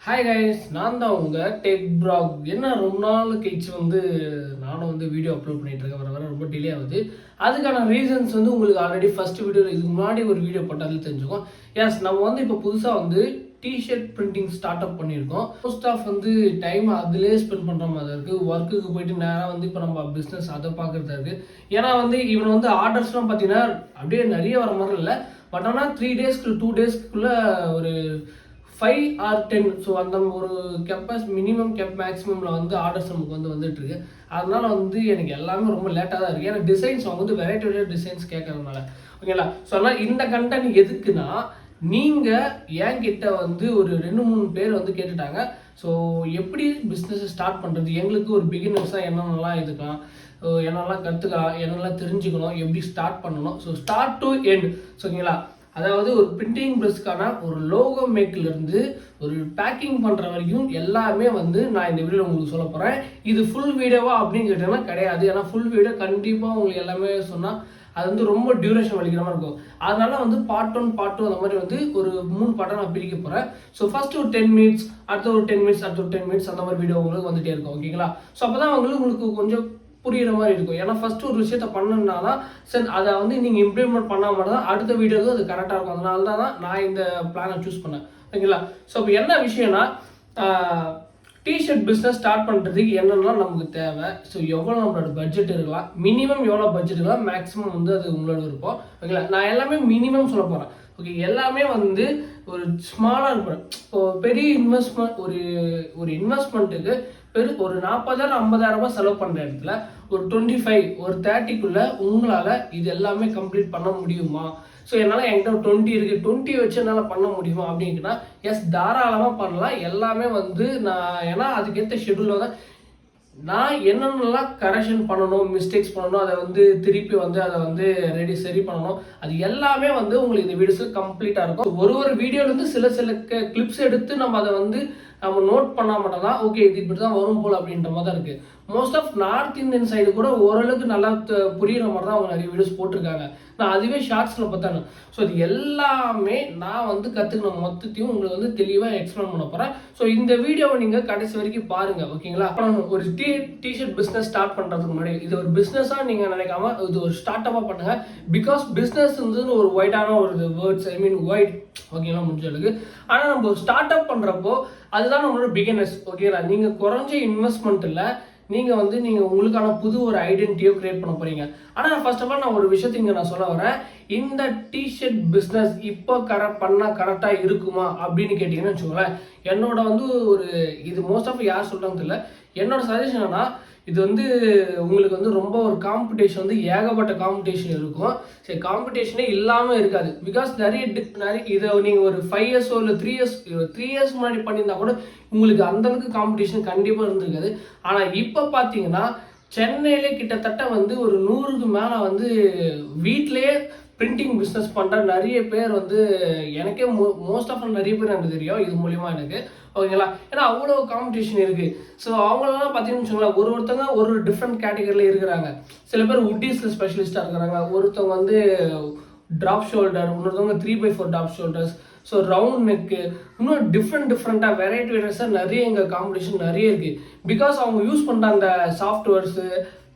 Hi guys, நான் தான் உங்கள் டெக் ப்ளாக். என்ன ரொம்ப நாள் கழிச்சு நானும் வீடியோ அப்லோட் பண்ணிட்டு இருக்கேன். வர வர ரொம்ப டிலே ஆகுது. அதுக்கான ரீசன்ஸ் உங்களுக்கு ஆல்ரெடி ஃபர்ஸ்ட் வீடியோவில் இதுக்கு முன்னாடி ஒரு வீடியோ போட்டாலே தெரிஞ்சுக்கும். எஸ், நம்ம இப்போ புதுசாக டிஷர்ட் பிரிண்டிங் ஸ்டார்ட் அப் பண்ணியிருக்கோம். மோஸ்ட் ஆஃப் டைம் அதிலே ஸ்பெண்ட் பண்ணுற மாதிரி இருக்குது. ஒர்க்குக்கு போயிட்டு நேராக இப்போ நம்ம பிஸ்னஸ் அதை பார்க்குறதா இருக்குது. ஏன்னா இவன் ஆர்டர்ஸ்லாம் பார்த்தீங்கன்னா அப்படியே நிறைய வர மாதிரி இல்லை. பட் ஆனால் 3 டேஸ்க்கு 2 டேஸ்க்குள்ளே ஒரு 5 or 10 ஸோ அந்த ஒரு மினிமம் மேக்ஸிமமில் ஆர்டர்ஸ் நமக்கு வந்துட்டு இருக்கு. அதனால எனக்கு எல்லாமே ரொம்ப லேட்டாக தான் இருக்குது. ஏன்னா டிசைன்ஸ் அவங்க வெரைட்டி டிசைன்ஸ் கேட்கறதுனால ஓகேங்களா. ஸோ அதனால் இந்த கண்டென்ட் எதுக்குன்னா, நீங்கள் என்கிட்ட ஒரு 2-3 பேர் கேட்டுட்டாங்க. ஸோ எப்படி பிஸ்னஸ் ஸ்டார்ட் பண்ணுறது, எங்களுக்கு ஒரு பிகினர்ஸாக என்னென்னலாம் இதுக்கலாம், என்னென்னலாம் கற்றுக்கலாம், என்னென்னலாம் தெரிஞ்சுக்கணும், எப்படி ஸ்டார்ட் பண்ணணும். ஸோ ஸ்டார்ட் டு எண்ட் ஓகேங்களா. அதாவது ஒரு பிரிண்டிங் ப்ரெஸ்க்கான ஒரு லோகோ மேக்கிலிருந்து ஒரு பேக்கிங் பண்ணுற வரைக்கும் எல்லாமே நான் இந்த வீடியோவில் உங்களுக்கு சொல்ல போகிறேன். இது ஃபுல் வீடியோவா அப்படின்னு கேட்டீங்கன்னா கிடையாது. ஏன்னா ஃபுல் வீடியோ கண்டிப்பாக உங்களுக்கு எல்லாமே சொன்னால் அது ரொம்ப டியூரேஷன் வலிக்கிற மாதிரி இருக்கும். அதனால பார்ட் 1 பார்ட் 2 அந்த மாதிரி ஒரு 3 பார்ட்டாக நான் பிரிக்க போகிறேன். ஸோ ஃபர்ஸ்ட் ஒரு 10 மினிட்ஸ், அடுத்த ஒரு 10 மினிட்ஸ், அடுத்த ஒரு 10 மினிட்ஸ் அந்த மாதிரி வீடியோ உங்களுக்கு வந்துட்டே இருக்கும். ஓகேங்களா. ஸோ அப்போ தான் உங்களுக்கு கொஞ்சம் புரியுற மாதிரி இருக்கும். ஏன்னா ஃபர்ஸ்ட் ஒரு விஷயத்த பண்ணணும்னா தான் சரி அதை நீங்கள் இம்ப்ளிமெண்ட் பண்ணாமல் தான் அடுத்த வீடியோக்கு அது கரெக்டாக இருக்கும். அதனால தான் நான் இந்த பிளானை சூஸ் பண்ணேன். ஓகேங்களா. ஸோ இப்போ என்ன விஷயம்னா, டிஷர்ட் பிஸ்னஸ் ஸ்டார்ட் பண்ணுறதுக்கு என்னென்னலாம் நமக்கு தேவை, ஸோ எவ்வளோ நம்மளோட பட்ஜெட் இருக்கலாம், மினிமம் எவ்வளோ பட்ஜெட் இருக்கலாம், மேக்ஸிமம் அது உங்களோட இருப்போம். ஓகேங்களா. நான் எல்லாமே மினிமம் சொல்ல போகிறேன். ஓகே, எல்லாமே ஒரு ஸ்மாலாக இருப்பேன். இப்போ பெரிய இன்வெஸ்ட்மெண்ட் ஒரு இன்வெஸ்ட்மெண்ட்டுக்கு ஒரு 40,000 50,000 ரூபாய் செலவு பண்ணுற இடத்துல ஒரு 25 ஒரு 30க்குள்ள உங்களால் இது எல்லாமே கம்ப்ளீட் பண்ண முடியுமா? ஸோ என்னால் என்கிட்ட 20 இருக்குது, 20 வச்சு என்னால் பண்ண முடியுமா அப்படின்னா எஸ், தாராளமாக பண்ணலாம். எல்லாமே நான் ஏன்னா அதுக்கேற்ற ஷெடியூலில் தான் நான் என்னென்னலாம் கரெக்ஷன் பண்ணணும், மிஸ்டேக்ஸ் பண்ணணும், அதை திருப்பி அதை சரி பண்ணணும். அது எல்லாமே உங்களுக்கு இந்த வீடியோஸில் கம்ப்ளீட்டாக இருக்கும். ஒரு வீடியோலேருந்து சில கிளிப்ஸ் எடுத்து நம்ம அதை நம்ம நோட் பண்ணால் மட்டும் தான் ஓகே இது இப்படி தான் வரும் போல் அப்படின்ற மாதிரி தான் இருக்குது. Most of north Indian side கூட ஓரளவுக்கு நல்லா புரிகிற மாதிரி தான் அவங்க நிறைய வீடியோஸ் போட்டிருக்காங்க. நான் அதுவே ஷார்ட்ஸில் பார்த்தானு. ஸோ இது எல்லாமே நான் கற்றுக்கணும் மொத்தத்தையும் உங்களுக்கு தெளிவாக எக்ஸ்பிளைன் பண்ண போகிறேன். ஸோ இந்த வீடியோவை நீங்கள் கடைசி வரைக்கும் பாருங்கள். ஓகேங்களா. ஒரு டிஷர்ட் பிஸ்னஸ் ஸ்டார்ட் பண்ணுறதுக்கு முன்னாடி இது ஒரு பிஸ்னஸாக நீங்கள் நினைக்காம இது ஒரு ஸ்டார்ட் அப்பாக பண்ணுங்கள். பிகாஸ் பிஸ்னஸ் ஒரு வைடான ஒரு வேர்ட்ஸ், ஐ மீன் வைட் ஓகேங்களா முடிஞ்சளவுக்கு. ஆனால் நம்ம ஸ்டார்ட் அப் பண்ணுறப்போ அதுதான் நம்மளோட பிகினர்ஸ். ஓகேங்களா. நீங்கள் குறைஞ்ச இன்வெஸ்ட்மெண்ட் இல்லை, நீங்கள் உங்களுக்கான புது ஒரு ஐடென்டிட்டியோ கிரியேட் பண்ண போறீங்க. ஆனால் ஃபர்ஸ்ட் ஆஃப் ஆல் நான் ஒரு விஷயத்தை இங்கே நான் சொல்ல வரேன். இந்த டிஷர்ட் பிஸ்னஸ் இப்போ பண்ணால் கரெக்டாக இருக்குமா அப்படின்னு கேட்டிங்கன்னு வச்சுக்கோங்களேன். என்னோட ஒரு இது மோஸ்ட் ஆஃப் யார் சொல்கிறாங்க தெரியல, என்னோட சஜஷன் என்னன்னா, இது உங்களுக்கு ரொம்ப ஒரு காம்படிஷன் ஏகப்பட்ட காம்படிஷன் இருக்கும். சரி, காம்படிஷனே இல்லாமல் இருக்காது. பிகாஸ் நிறைய இதை நீங்கள் ஒரு 5 இயர்ஸோ இல்லை 3 இயர்ஸ் முன்னாடி பண்ணியிருந்தா கூட உங்களுக்கு அந்தளவுக்கு காம்படிஷன் கண்டிப்பாக இருந்திருக்காது. ஆனால் இப்போ பார்த்தீங்கன்னா சென்னையிலே கிட்டத்தட்ட ஒரு 100க்கு மேலே வீட்டிலேயே பிரிண்டிங் பிஸ்னஸ் பண்ணுற நிறைய பேர் எனக்கே மோஸ்ட் ஆஃப் நிறைய பேர் எனக்கு தெரியும் இது மூலிமா எனக்கு. ஓகேங்களா. ஏன்னா அவ்வளோ காம்படிஷன் இருக்குது. ஸோ அவங்களெல்லாம் பார்த்தீங்கன்னு வச்சுக்கோங்களேன், ஒருத்தவங்க ஒரு டிஃப்ரெண்ட் கேட்டகரியில் இருக்கிறாங்க. சில பேர் உட்டீஸில் ஸ்பெஷலிஸ்ட்டாக இருக்கிறாங்க, ஒருத்தவங்க ட்ராப் ஷோல்டர், இன்னொருத்தவங்க 3x4 drop shoulders, so round neck, இன்னும் டிஃப்ரெண்ட்டாக வெரைட்டிஸாக நிறைய எங்கள் காம்படிஷன் நிறைய இருக்குது. பிகாஸ் அவங்க யூஸ் பண்ணுற அந்த சாஃப்ட்வேர்ஸு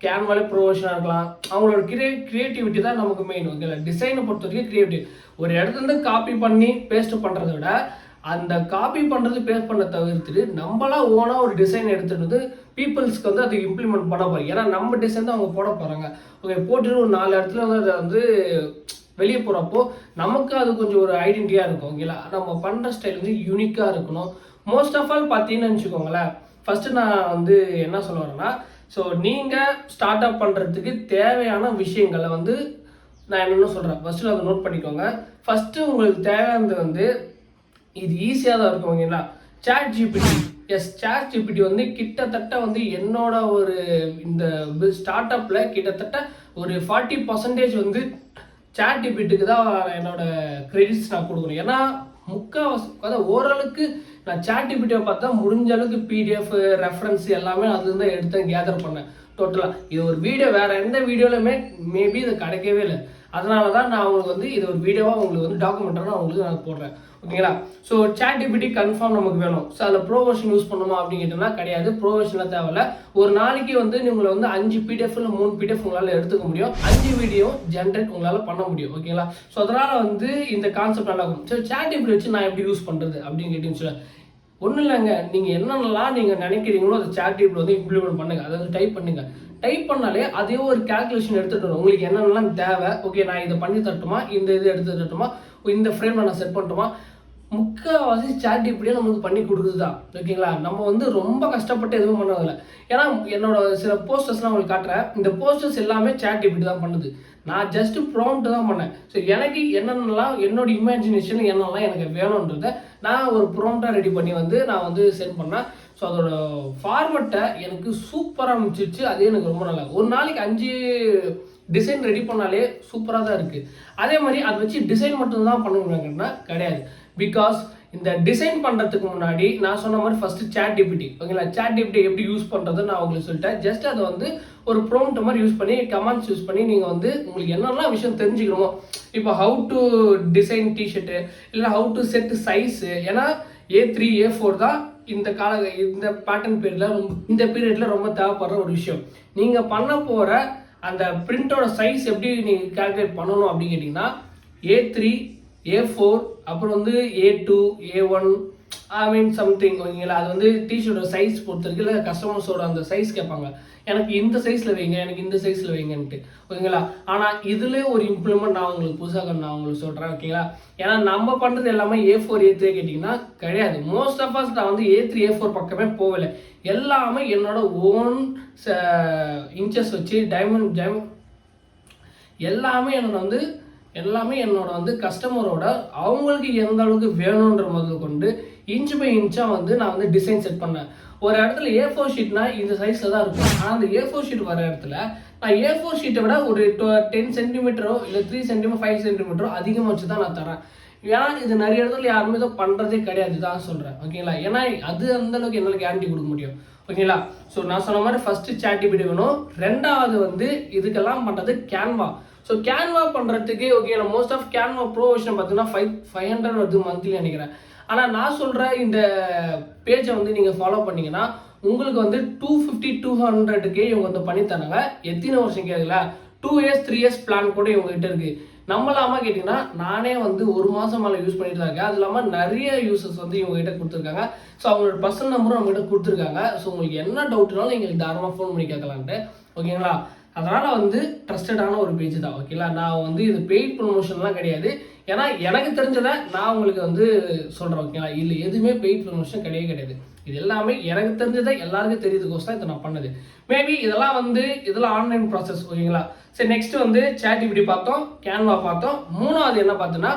கேன்வாலே ப்ரொஃபஷனாக இருக்கலாம். அவங்களோட கிரியேட்டிவிட்டி தான் நமக்கு மெயின். ஓகேங்களா. டிசைனை பொறுத்த வரைக்கும் கிரியேட்டிவ். ஒரு இடத்துலேருந்து காப்பி பண்ணி பேஸ்ட் பண்ணுறத விட அந்த காப்பி பண்ணுறது பேஸ்ட் பண்ண தவிர்த்துட்டு நம்மளா ஓனாக ஒரு டிசைன் எடுத்துகிட்டு பீப்புள்ஸ்க்கு அதை இம்ப்ளிமெண்ட் பண்ண போகிறோம். ஏன்னா நம்ம டிசைன் தான் அவங்க போட போகிறாங்க. ஓகே, போட்டுட்டு ஒரு 4 இடத்துல அதை வெளியே போகிறப்போ நமக்கு அது கொஞ்சம் ஒரு ஐடென்டிட்டியாக இருக்கும். ஓகேங்களா. நம்ம பண்ணுற ஸ்டைல் யூனிக்காக இருக்கணும். மோஸ்ட் ஆஃப் ஆல் பார்த்தீங்கன்னு வச்சுக்கோங்களேன், ஃபஸ்ட்டு நான் என்ன சொல்ல வரேன்னா, ஸோ நீங்கள் ஸ்டார்ட் அப் பண்ணுறதுக்கு தேவையான விஷயங்களை நான் என்னென்ன சொல்கிறேன் ஃபஸ்ட்டு அதை நோட் பண்ணிக்கோங்க. ஃபஸ்ட்டு உங்களுக்கு தேவையானது இது ஈஸியாக தான் இருக்கும். ஓகேங்களா. Chat GPT. Yes, chat GPT கிட்டத்தட்ட என்னோட ஒரு இந்த ஸ்டார்ட் அப்பில் கிட்டத்தட்ட ஒரு 40% சாட் ஜிபிடிக்கு தான் என்னோட கிரெடிட்ஸ் நான் கொடுக்கணும். ஏன்னா அதாவது ஓரளவுக்கு நான் சாட் ஜிபிடியை பார்த்தா முடிஞ்ச அளவுக்கு பிடிஎஃப் ரெஃபரன்ஸ் எல்லாமே அதுலேருந்து தான் எடுத்து கேதர் பண்ணேன் டோட்டலாக. இது ஒரு வீடியோ வேறு எந்த வீடியோலையுமே மேபி இது கிடைக்கவே இல்லை. அதனால தான் நான் உங்களுக்கு வந்து இது ஒரு வீடியோவாக உங்களுக்கு வந்து டாக்குமெண்ட்டாக உங்களுக்கு நான் போடுறேன். ஓகேங்களா? ஸோ ChatGPT கன்ஃபார்ம் நமக்கு வேணும். ஸோ அதில் ப்ரோ வெர்ஷன் யூஸ் பண்ணணுமா அப்படின்னு கேட்டோம்னா கிடையாது. ப்ரோ வெர்ஷனில் தேவையில்ல. ஒரு நாளைக்கு வந்து உங்களை வந்து 5 PDF இல்லை 3 PDF உங்களால் எடுத்துக்க முடியும். 5 வீடியோ ஜென்ரேட் உங்களால் பண்ண முடியும். ஓகேங்களா? ஸோ அதனால் வந்து இந்த கான்செப்ட் நல்லா இருக்கும். ஸோ ChatGPT வச்சு நான் எப்படி யூஸ் பண்ணுறது அப்படின்னு கேட்டீங்கன்னு ஒன்றும் இல்லைங்க. நீங்கள் என்னென்னலாம் நீங்கள் நினைக்கிறீங்களோ அதை ChatGPT வந்து இம்ப்ளிமெண்ட் பண்ணுங்கள். அதாவது டைப் பண்ணுங்கள். டைப் பண்ணாலே அதே ஒரு கேல்குலேஷன் எடுத்துகிட்டு வரும். உங்களுக்கு என்னென்னலாம் தேவை, ஓகே நான் இதை பண்ணி தரட்டுமா, இந்த இது எடுத்து தரட்டுமா, இந்த ஃப்ரேமில் நான் செட் பண்ணட்டுமா, முக்கால்வாசி ChatGPT நமக்கு பண்ணி கொடுக்குது தான். ஓகேங்களா? நம்ம வந்து ரொம்ப கஷ்டப்பட்டு எதுவும் பண்ணதில்லை. ஏன்னா என்னோட சில போஸ்டர்ஸ்லாம் உங்களுக்கு காட்டுறேன். இந்த போஸ்டர்ஸ் எல்லாமே ChatGPT தான் பண்ணுது. நான் ஜஸ்ட் ப்ராம்ப்ட் தான் பண்ணேன். ஸோ எனக்கு என்னென்னலாம் என்னோட இமேஜினேஷன் என்னென்னலாம் எனக்கு வேணுன்றதை நான் ஒரு ப்ராம்ப்டாக ரெடி பண்ணி வந்து நான் வந்து சென்ட் பண்ணேன். ஸோ அதோட ஃபார்மெட்டை எனக்கு சூப்பராக அமைச்சிருச்சு. அதே எனக்கு ரொம்ப நல்லா. ஒரு நாளைக்கு 5 டிசைன் ரெடி பண்ணாலே சூப்பராக தான் இருக்குது. அதே மாதிரி அதை வச்சு டிசைன் மட்டும்தான் பண்ணுவாங்கன்னா கிடையாது. பிகாஸ் இந்த டிசைன் பண்ணுறதுக்கு முன்னாடி நான் சொன்ன மாதிரி ஃபஸ்ட்டு ChatGPT, ஓகேங்களா? ChatGPT எப்படி யூஸ் பண்ணுறது நான் உங்களுக்கு சொல்லிட்டேன். ஜஸ்ட் அதை வந்து ஒரு ப்ராம்ப்ட் மாதிரி யூஸ் பண்ணி கமெண்ட்ஸ் யூஸ் பண்ணி நீங்கள் வந்து உங்களுக்கு என்னெல்லாம் விஷயம் தெரிஞ்சுக்கணுமோ, இப்போ ஹவு டு டிசைன் டிஷர்ட்டு இல்லை ஹவு டு செட் சைஸு, ஏன்னா A3 A4 தான் இந்த இந்த பேட்டர்ன் இந்த பீரியடில் ரொம்ப தேவைப்படுற ஒரு விஷயம். நீங்கள் பண்ண போகிற அந்த பிரிண்டோட சைஸ் எப்படி நீங்கள் கால்குலேட் பண்ணணும் அப்படின்னு கேட்டிங்கன்னா A3 A4 அப்புறம் வந்து A2 A1 ஐ மீன் சம்திங், ஓகேங்களா? அது வந்து டிஷர்ட்டோட சைஸ் பொறுத்திருக்கு. இல்லை கஸ்டமர்ஸோட அந்த சைஸ் கேட்பாங்க, எனக்கு இந்த சைஸில் வைங்க, எனக்கு இந்த சைஸில் வைங்கன்ட்டு, ஓகேங்களா? ஆனால் இதில் ஒரு இம்ப்ளிமெண்ட் நான் உங்களுக்கு புதுசாக நான் உங்களுக்கு சொல்கிறேன், ஓகேங்களா? ஏன்னா நம்ம பண்ணுறது எல்லாமே A4 A3 கேட்டிங்கன்னா கிடையாது. மோஸ்ட் ஆஃப் அஸ் நான் வந்து A3 A4 பக்கமே போகலை. எல்லாமே என்னோட ஓன் இன்ச்சஸ் வச்சு டைமண்ட் எல்லாமே என்னோட வந்து கஸ்டமரோட அவங்களுக்கு எந்த அளவுக்கு வேணுன்ற முதல் கொண்டு இன்ச் பை இன்ச்சாக வந்து நான் வந்து டிசைன் செட் பண்ணேன். ஒரு இடத்துல A4 ஷீட்னா இந்த சைஸில் தான் இருக்கும். ஆனால் அந்த A4 ஷீட் வர இடத்துல நான் A4 ஷீட்டை விட ஒரு 10 சென்டிமீட்டரோ இல்லை 3 சென்டிமீட்டர் 5 சென்டிமீட்டரோ அதிகமாக வச்சு தான் நான் தரேன். ஏன்னா இது நிறைய இடத்துல யாருமே இதை பண்ணுறதே கிடையாது தான் சொல்கிறேன், ஓகேங்களா? ஏன்னா அது அந்தளவுக்கு என்னால் கேரண்டி கொடுக்க முடியும், ஓகேங்களா? ஸோ நான் சொன்ன மாதிரி ஃபஸ்ட்டு ChatGPT வேணும். ரெண்டாவது வந்து இதுக்கெல்லாம் பண்ணுறது கேன்வா. ஸோ கேன்வா பண்ணுறதுக்கு ஓகேங்களா, most of Canva pro version பார்த்தீங்கன்னா 500 வருது மந்த்லி நினைக்கிறேன். ஆனால் நான் சொல்கிற இந்த பேஜை வந்து நீங்கள் ஃபாலோ பண்ணிங்கன்னா உங்களுக்கு வந்து 250-200K இவங்க வந்து பண்ணி தராங்க. எத்தனை வருஷம் கேட்கல, 2 years 3 years பிளான் கூட இவங்ககிட்ட இருக்குது. நம்மளாம கேட்டிங்கன்னா நானே வந்து 1 மாதம் மேலே யூஸ் பண்ணிட்டு தான் இருக்கேன். அது இல்லாமல் நிறைய யூசர்ஸ் வந்து இவங்ககிட்ட கொடுத்துருக்காங்க. ஸோ அவங்களோட பர்சனல் நம்பரும் அவங்ககிட்ட கொடுத்துருக்காங்க. ஸோ உங்களுக்கு என்ன டவுட்னாலும் நீங்கள் தாராளமாக ஃபோன் பண்ணி கேட்கலான்ட்டு, ஓகேங்களா? அதனால் வந்து ட்ரஸ்டடான ஒரு பேஜ் தான், ஓகேங்களா? நான் வந்து இது பெய்ட் ப்ரொமோஷன்லாம் கிடையாது. ஏன்னா எனக்கு தெரிஞ்சதை நான் உங்களுக்கு வந்து சொல்கிறேன், ஓகேங்களா? இல்லை எதுவுமே பெய்ட் ப்ரொமோஷன் கிடையாது. இது எல்லாமே எனக்கு தெரிஞ்சதை எல்லாருக்கும் தெரியுதுக்கோசம் தான் இதை நான் பண்ணது. மேபி இதெல்லாம் ஆன்லைன் ப்ராசஸ், ஓகேங்களா? சரி, நெக்ஸ்ட் வந்து ChatGPT பார்த்தோம், கேன்வா பார்த்தோம். மூணாவது என்ன பார்த்தோன்னா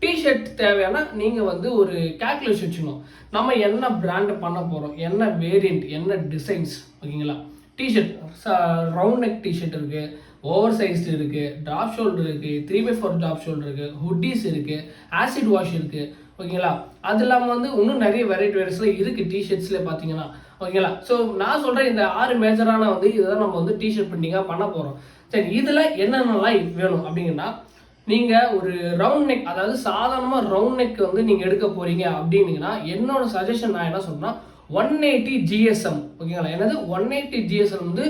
டிஷர்ட் தேவையான நீங்கள் வந்து ஒரு கேல்குலேஷன் வச்சுக்கணும். நம்ம என்ன பிராண்டு பண்ண போகிறோம், என்ன வேரியண்ட், என்ன டிசைன்ஸ், ஓகேங்களா? டிஷர்ட் ரவுண்ட் நெக் டிஷர்ட் இருக்குது, ஓவர் சைஸ்டு இருக்குது, ட்ராப் ஷோல்டர் இருக்குது, 3x4 ட்ராப் ஷோல்டர் இருக்குது, ஹுட்டீஸ் இருக்குது, ஆசிட் வாஷ் இருக்குது, ஓகேங்களா? அது இல்லாமல் வந்து இன்னும் நிறைய வெரைட்டிஸ்லாம் இருக்குது டிஷர்ட்ஸில் பார்த்தீங்கன்னா, ஓகேங்களா? ஸோ நான் சொல்கிறேன் இந்த 6 மேஜரான வந்து இதுதான் நம்ம வந்து டிஷர்ட் பிரிண்டிங்காக பண்ண போகிறோம். சரி, இதில் என்னென்னலாம் வேணும் அப்படிங்கன்னா நீங்கள் ஒரு ரவுண்ட் நெக், அதாவது சாதாரணமாக ரவுண்ட் நெக் வந்து நீங்கள் எடுக்க போகிறீங்க அப்படின்னீங்கன்னா என்னோட சஜஷன் நான் என்ன சொன்னேன்னா 180 GSM, ஓகேங்களா? என்னது 180 GSM வந்து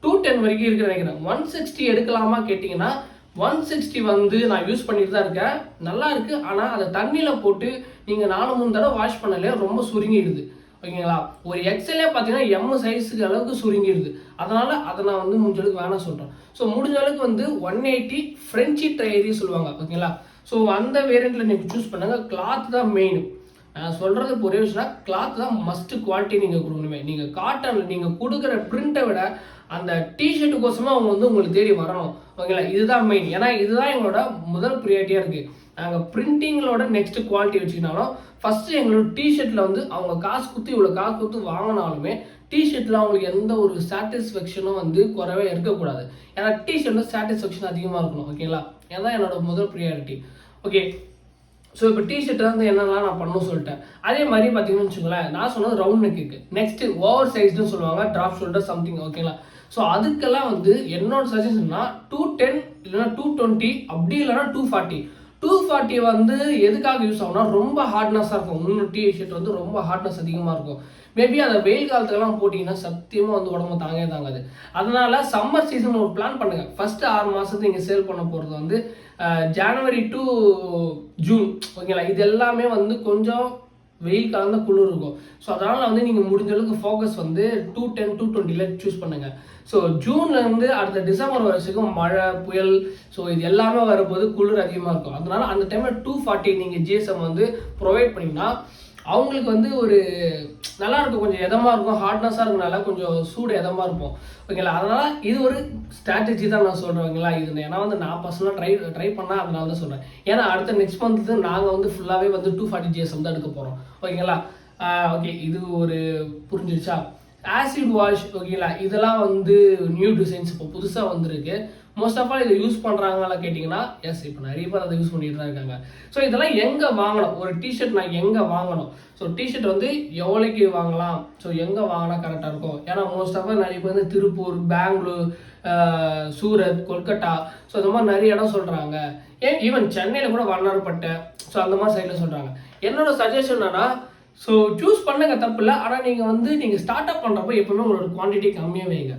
210 வரைக்கும் இருக்குன்னு நினைக்கிறேன். 160 எடுக்கலாமா கேட்டிங்கன்னா 160 வந்து நான் யூஸ் பண்ணிட்டு தான் இருக்கேன், நல்லா இருக்குது. ஆனால் அதை தண்ணியில் போட்டு நீங்கள் 4-3 தடவை வாஷ் பண்ணலையே ரொம்ப சுருங்கிடுது, ஓகேங்களா? ஒரு எக்ஸலே பார்த்தீங்கன்னா M சைஸுக்கு அளவுக்கு சுருங்கிடுது. அதனால் அதை நான் வந்து முடிஞ்ச அளவுக்கு வேணாம் சொல்கிறேன். ஸோ முடிஞ்ச அளவுக்கு வந்து 180 ஃப்ரெஞ்சி ட்ரையரி சொல்லுவாங்க, ஓகேங்களா? ஸோ அந்த வேரியண்ட்டில் நீங்கள் சூஸ் பண்ணுங்கள். கிளாத் தான் மெயின். நான் சொல்கிறது ஒரே விஷயம்னா கிளாத் தான் மஸ்ட் குவாலிட்டி நீங்கள் கொடுக்கணுமே. நீங்கள் காட்டனில் நீங்கள் கொடுக்குற பிரிண்ட்டை விட அந்த டிஷர்ட்டுக்கோசமாக அவங்க வந்து உங்களுக்கு தேடி வரணும், ஓகேங்களா? இதுதான் மெயின். ஏன்னா இதுதான் எங்களோட முதல் ப்ரியாரிட்டியாக இருக்குது. நாங்கள் பிரிண்டிங்களோட நெக்ஸ்ட் குவாலிட்டி வச்சுக்கினாலும் ஃபஸ்ட்டு எங்களோட டிஷர்ட்டில் வந்து அவங்க காசு கொடுத்து வாங்கினாலுமே டிஷர்ட்டில் அவங்களுக்கு எந்த ஒரு சாட்டிஸ்ஃபேக்ஷனும் வந்து குறைவே இருக்கக்கூடாது. ஏன்னா டிஷர்ட்டில் சாட்டிஸ்ஃபேக்ஷன் அதிகமாக இருக்கணும், ஓகேங்களா? ஏன்னா என்னோட முதல் ப்ரியாரிட்டி. ஓகே, ஸோ இப்போ டிஷர்ட் வந்து என்னெல்லாம் நான் பண்ணணும்னு சொல்லிட்டேன். அதே மாதிரி பார்த்தீங்கன்னு வச்சுக்கோங்களேன், நான் சொன்னது ரவுண்ட் நெக்கு. நெக்ஸ்ட்டு ஓவர் சைஸ்டுன்னு சொல்லுவாங்க, ட்ராப் ஷோல்டர் சம்திங், ஓகேங்களா? ஸோ அதுக்கெல்லாம் வந்து என்னோட சஜஷன்னா 210 இல்லைன்னா 220 அப்படி இல்லைன்னா 240. 240 வந்து எதுக்காக யூஸ் ஆகும்னா ரொம்ப ஹார்ட்னஸாக இருக்கும். இன்னும் டிஷர்ட் வந்து ரொம்ப ஹார்ட்னஸ் அதிகமாக இருக்கும். மேபி அதை வெயில் காலத்துலலாம் போட்டிங்கன்னா சத்தியமாக வந்து உடம்பு தாங்காது. அதனால சம்மர் சீசன் ஒரு பிளான் பண்ணுங்கள். ஃபஸ்ட்டு 6 மாதத்துக்கு நீங்கள் சேல் பண்ண போகிறது வந்து ஜனவரி டு ஜூன், ஓகேங்களா? இது எல்லாமே வந்து கொஞ்சம் வெயில் கலந்த குளிர் இருக்கும். ஸோ அதனால் வந்து நீங்கள் முடிஞ்ச அளவுக்கு ஃபோக்கஸ் வந்து 210 220 சூஸ் பண்ணுங்கள். ஸோ ஜூன்லேருந்து அடுத்த டிசம்பர் வரைக்கும் மழை புயல் ஸோ இது எல்லாமே வரும்போது குளிர் அதிகமாக இருக்கும். அதனால அந்த டைமில் 240 நீங்கள் ஜிஎஸ்எம் வந்து ப்ரொவைட் பண்ணிங்கன்னா அவங்களுக்கு வந்து ஒரு நல்லா இருக்கும், கொஞ்சம் இதமாக இருக்கும், ஹார்ட்னஸாக இருக்கனால கொஞ்சம் சூடு இதமாக இருக்கும், ஓகேங்களா? அதனால் இது ஒரு ஸ்ட்ராட்டஜி தான் நான் சொல்கிறேன், ஓகேங்களா? இது ஏன்னா வந்து நான் பர்சனலாக ட்ரை பண்ணால் அதனால தான் சொல்கிறேன். ஏன்னா அடுத்த நெக்ஸ்ட் மந்த்து நாங்கள் வந்து ஃபுல்லாகவே வந்து 240 ஜிஎஸ்எம் தான் எடுக்க போகிறோம், ஓகேங்களா? ஓகே, இது ஒரு புரிஞ்சிருச்சா? ஆசிட் வாஷ், ஓகேங்களா? இதெல்லாம் வந்து நியூ டிசைன்ஸ் இப்போ புதுசாக வந்திருக்கு. மோஸ்ட் ஆஃப் ஆல் இதை யூஸ் பண்ணுறாங்களா கேட்டிங்கன்னா எஸ், இப்போ நிறைய பேர் அதை யூஸ் பண்ணிட்டு தான் இருக்காங்க. ஸோ இதெல்லாம் எங்கே வாங்கணும், ஒரு டிஷர்ட் நான் எங்கே வாங்கணும், ஸோ டிஷர்ட் வந்து எவ்வளோக்கு வாங்கலாம், ஸோ எங்கே வாங்கினா கரெக்டாக இருக்கும்? ஏன்னா மோஸ்ட் ஆஃப் ஆல் நிறைய பேர் வந்து திருப்பூர், பெங்களூர், சூரத், கொல்கட்டா, ஸோ இந்த மாதிரி நிறைய இடம் சொல்கிறாங்க. ஏன் ஈவன் சென்னையில் கூட வண்ணாரப்பேட்டை, ஸோ அந்த மாதிரி சைடில் சொல்கிறாங்க. என்னோட சஜஷன் என்னன்னா, ஸோ சூஸ் பண்ணுங்க, தப்பு இல்லை. ஆனால் நீங்கள் ஸ்டார்ட் அப் பண்ணுறப்போ எப்பவுமே உங்களோட குவான்டிட்டி கம்மியாக வைங்க.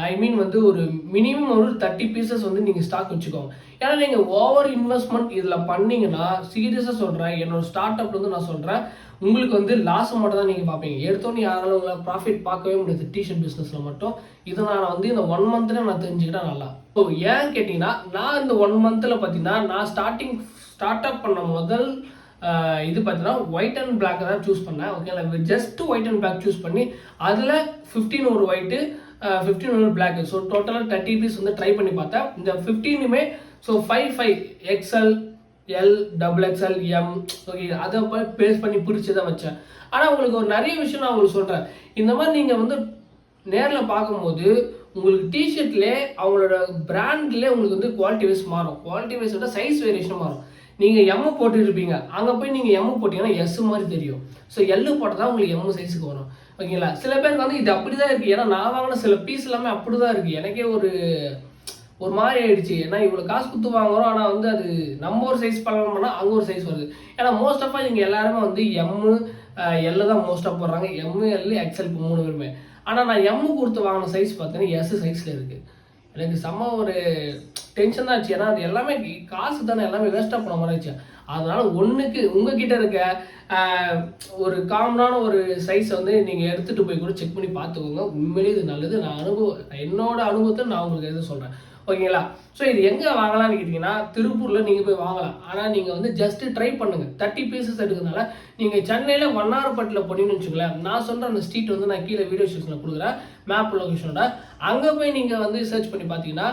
ஐ மீன் வந்து ஒரு மினிமம் ஒரு 30 பீசஸ் வந்து நீங்கள் ஸ்டாக் வச்சுக்கோங்க. ஏன்னா நீங்கள் ஓவர் இன்வெஸ்ட்மெண்ட் இதில் பண்ணிங்கன்னா, சீரியஸாக சொல்கிறேன், என்னோட ஸ்டார்ட் அப் வந்து நான் சொல்கிறேன், உங்களுக்கு வந்து லாஸ் மட்டும் தான் நீங்கள் பார்ப்பீங்க. எடுத்தோன்னே யாராலும் உங்களை ப்ராஃபிட் பார்க்கவே முடியாது டிஷர்ட் பிஸ்னஸில் மட்டும். இதை நான் வந்து இந்த 1 மந்த்ல நான் தெரிஞ்சுக்கிட்டேன் நல்லா. ஸோ ஏன்னு கேட்டிங்கன்னா, நான் இந்த 1 மந்த்தில் பார்த்தீங்கன்னா நான் ஸ்டார்ட் அப் பண்ண முதல் இது பார்த்தீங்கன்னா ஒயிட் அண்ட் பிளாக் தான் சூஸ் பண்ணேன், ஓகேங்களா? Just white and black choose பண்ணி அதில் 15 ஒரு ஒயிட்டு, 15 ஒரு பிளாக், ஸோ டோட்டலாக 30 பீஸ் வந்து ட்ரை பண்ணி பார்த்தேன். இந்த 15மே so 5 XL, L, XXL, M, okay, அதை பேஸ் பண்ணி பிரித்து தான் வச்சேன். ஆனால் உங்களுக்கு ஒரு நிறைய விஷயம் நான் உங்களுக்கு சொல்கிறேன். இந்த மாதிரி நீங்கள் வந்து நேரில் பார்க்கும்போது உங்களுக்கு டிஷர்ட்லேயே அவங்களோட பிராண்ட்லேயே உங்களுக்கு வந்து குவாலிட்டி வைஸ் மாறும். குவாலிட்டி வைஸோட சைஸ் வேரியேஷன் மாறும். நீங்கள் எம்மு போட்டுருப்பீங்க, அங்கே போய் நீங்கள் எம்மு போட்டிங்கன்னா எஸ் மாதிரி தெரியும். ஸோ எல்லு போட்டால் தான் உங்களுக்கு எம்மு சைஸுக்கு வரும், ஓகேங்களா? சில பேருக்கு வந்து இது அப்படி தான் இருக்குது. ஏன்னா நான் வாங்கின சில பீஸ் எல்லாமே அப்படி தான் இருக்குது. எனக்கே ஒரு மாதிரி ஆயிடுச்சு. ஏன்னா இவ்வளோ காசு கொடுத்து வாங்குறோம், ஆனால் வந்து அது நம்ம ஒரு சைஸ் பண்ணோம்னா அங்கே ஒரு சைஸ் வருது. ஏன்னா மோஸ்ட் ஆஃப் இங்கே எல்லாருமே வந்து எம்மு எல்லு தான் மோஸ்ட் ஆஃப் போடுறாங்க. எம்மு, எல்லு, XL இப்போ 3 பேருமே. ஆனால் நான் எம்மு கொடுத்து வாங்கின சைஸ் பார்த்தீங்கன்னா எஸ் சைஸில் இருக்குது. எனக்கு செம்ம ஒரு டென்ஷன் தான் ஆச்சு. ஏன்னா அது எல்லாமே காசு தானே, எல்லாமே வேஸ்ட்டாக போன மாதிரி ஆச்சு. அதனால் ஒன்றுக்கு உங்ககிட்ட இருக்க ஒரு காமனான ஒரு சைஸை வந்து நீங்கள் எடுத்துகிட்டு போய் கூட செக் பண்ணி பார்த்துக்கோங்க. உண்மையிலேயே இது நல்லது. என்னோட அனுபவத்தை நான் உங்களுக்கு எது சொல்கிறேன், ஓகேங்களா? ஸோ இது எங்கே வாங்கலாம்னு கேட்டிங்கன்னா, திருப்பூரில் நீங்கள் போய் வாங்கலாம். ஆனால் நீங்கள் வந்து ஜஸ்ட்டு ட்ரை பண்ணுங்கள். 30 பீசஸ் எடுக்கிறதுனால நீங்கள் சென்னையில் வண்ணாரப்பேட்டில் போனீங்கன்னு வச்சுக்கோங்களேன், நான் சொல்கிற அந்த ஸ்ட்ரீட் வந்து நான் கீழே வீடியோ செக்ஷனில் கொடுக்குறேன், மேப் லொகேஷனோட. அங்கே போய் நீங்கள் வந்து சர்ச் பண்ணி பார்த்தீங்கன்னா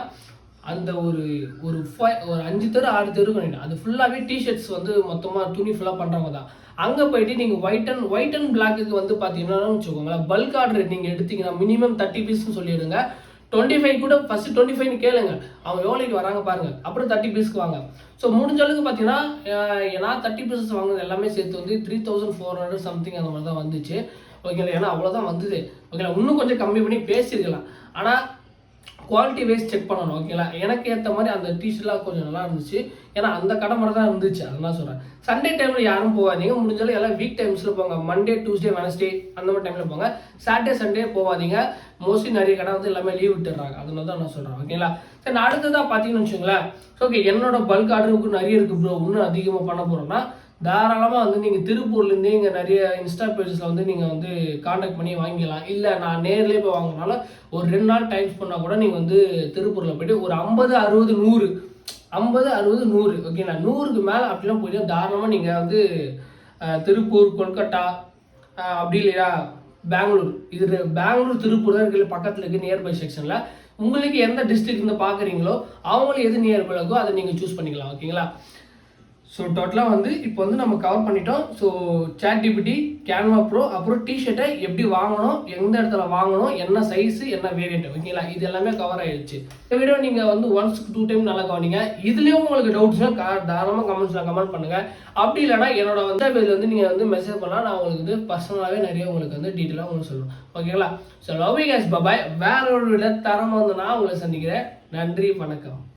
அந்த ஒரு 5 தெரு 6 தெரு பண்ணிட்டேன். அது ஃபுல்லாகவே டிஷர்ட்ஸ் வந்து மொத்தமாக துணி ஃபுல்லாக பண்ணுறவங்க தான். அங்கே போயிட்டு நீங்கள் ஒயிட் அண்ட் பிளாக்கு வந்து பார்த்தீங்கன்னா வச்சுக்கோங்களேன், பல்க் ஆர்டர் நீங்கள் எடுத்தீங்கன்னா மினிமம் 30 பீஸ்ன்னு சொல்லிடுங்க. 25 கூட ஃபஸ்ட்டு 25ன்னு கேளுங்க, அவங்க எவ்வளோக்கு வராங்க பாருங்கள், அப்புறம் 30 பீஸ்க்கு வாங்க. ஸோ முடிஞ்ச அளவுக்கு பார்த்தீங்கன்னா நான் 30 பீசஸ் வாங்கினது எல்லாமே சேர்த்து வந்து 3400 சம்திங் அந்த மாதிரி தான் வந்துச்சு, ஓகேங்களா? ஏன்னா அவ்வளோதான் வந்தது, ஓகேங்களா? இன்னும் கொஞ்சம் கம்மி பண்ணி பேசியிருக்கலாம். ஆனால் குவாலிட்டி வைஸ் செக் பண்ணணும், ஓகேங்களா? எனக்கு ஏற்ற மாதிரி அந்த டிஷர்ட்லாம் கொஞ்சம் நல்லா இருந்துச்சு. ஏன்னா அந்த கடை மாதிரி தான் இருந்துச்சு, அதெல்லாம் சொல்கிறேன். சண்டே டைமில் யாரும் போகாதீங்க. முடிஞ்சாலும் எல்லாம் வீக் டைம்ஸில் போங்க. மண்டே, டியூஸ்டே, வெனஸ்டே அந்த மாதிரி டைமில் போங்க. சாட்டர்டே, சண்டே போகாதீங்க. மோஸ்ட்லி நிறைய கடை வந்து எல்லாமே லீவ் விட்டுறாங்க, அதனால தான் நான் சொல்கிறேன், ஓகேங்களா? சரி, அடுத்ததாக பார்த்தீங்கன்னு வச்சுங்களேன், ஓகே, என்னோட பல்க் ஆர்டருக்கு நிறைய இருக்குது ப்ரோ, இன்னும் அதிகமாக பண்ண போகிறோம்னா தாராளமாக வந்து நீங்கள் திருப்பூர்லேருந்தே இங்கே நிறைய இன்ஸ்டா பேஜஸில் வந்து நீங்கள் வந்து காண்டாக்ட் பண்ணி வாங்கிக்கலாம். இல்லை நான் நேர்லேயே போய் வாங்கினால ஒரு 2 நாள் டைம் பண்ணால் கூட நீங்கள் வந்து திருப்பூரில் போய்ட்டு ஒரு 50, 60, 100 50, 60, 100 ஓகேங்களா? 100க்கு மேலே அப்படிலாம் போய்ட்டு தாராளமாக நீங்கள் வந்து திருப்பூர், கொல்கட்டா, அப்படி இல்லையா பெங்களூர், இது பெங்களூர் திருப்பூர் தான் இருக்கிற பக்கத்தில் இருக்குது நியர்பை செக்ஷனில். உங்களுக்கு எந்த டிஸ்ட்ரிக்ட் இருந்து பார்க்குறீங்களோ அவங்களுக்கு எது நியர்பை இருக்கோ அதை நீங்கள் சூஸ் பண்ணிக்கலாம், ஓகேங்களா? ஸோ டோட்டலாக வந்து இப்போ வந்து நம்ம கவர் பண்ணிட்டோம். ஸோ ChatGPT, கேன்வா ப்ரோ, அப்புறம் டிஷர்ட்டை எப்படி வாங்கணும், எந்த இடத்துல வாங்கணும், என்ன சைஸு, என்ன வேரியண்ட், ஓகேங்களா? இது எல்லாமே கவர் ஆயிடுச்சு. இந்த வீடியோ நீங்கள் வந்து 1 to 2 டைம் நல்லா கவனிங்க. இதுலேயும் உங்களுக்கு டவுட்ஸ்னா தாராளமாக கமெண்ட்ஸில் கமெண்ட் பண்ணுங்கள். அப்படி இல்லைனா என்னோட வந்து இதில் வந்து நீங்கள் வந்து மெசேஜ் பண்ணலாம். நான் உங்களுக்கு வந்து பர்சனலாகவே நிறைய உங்களுக்கு வந்து டீட்டெயிலாக உங்களுக்கு சொல்லுவேன், ஓகேங்களா? So love you guys, bye. வேற ஒரு வீடியோ தரமாக வந்து நான் உங்களை சந்திக்கிறேன். நன்றி, வணக்கம்.